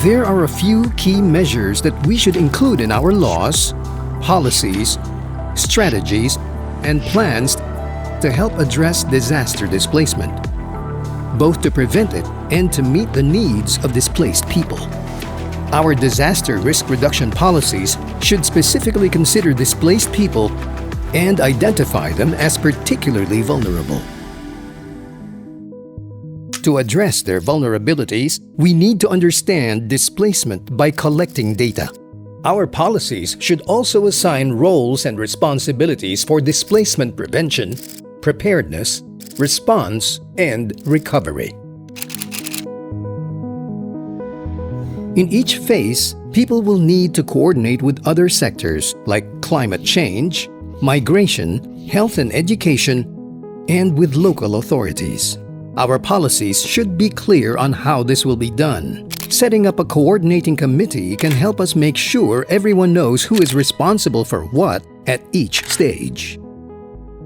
There are a few key measures that we should include in our laws, policies, strategies, and plans to help address disaster displacement, both to prevent it and to meet the needs of displaced people. Our disaster risk reduction policies should specifically consider displaced people and identify them as particularly vulnerable. To address their vulnerabilities, we need to understand displacement by collecting data. Our policies should also assign roles and responsibilities for displacement prevention, preparedness, response, and recovery. In each phase, people will need to coordinate with other sectors like climate change, migration, health and education, and with local authorities. Our policies should be clear on how this will be done. Setting up a coordinating committee can help us make sure everyone knows who is responsible for what at each stage.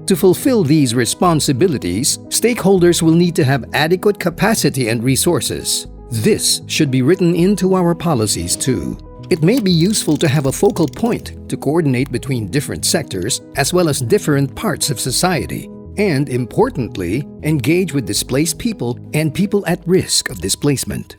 To fulfill these responsibilities, stakeholders will need to have adequate capacity and resources. This should be written into our policies too. It may be useful to have a focal point to coordinate between different sectors as well as different parts of society, and importantly, engage with displaced people and people at risk of displacement.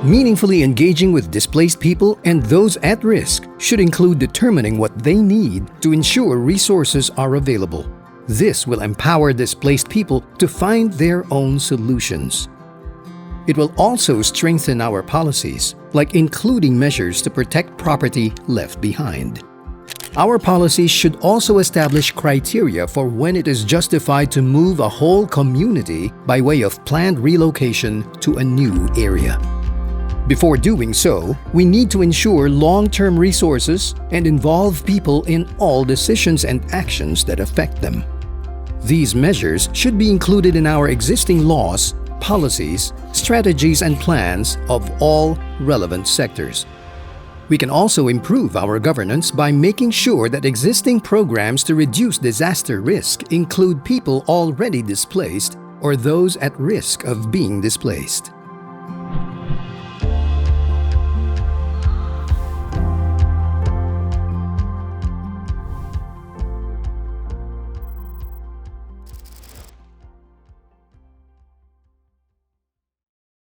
Meaningfully engaging with displaced people and those at risk should include determining what they need to ensure resources are available. This will empower displaced people to find their own solutions. It will also strengthen our policies, like including measures to protect property left behind. Our policies should also establish criteria for when it is justified to move a whole community by way of planned relocation to a new area. Before doing so, we need to ensure long-term resources and involve people in all decisions and actions that affect them. These measures should be included in our existing laws, policies, strategies, and plans of all relevant sectors. We can also improve our governance by making sure that existing programs to reduce disaster risk include people already displaced or those at risk of being displaced.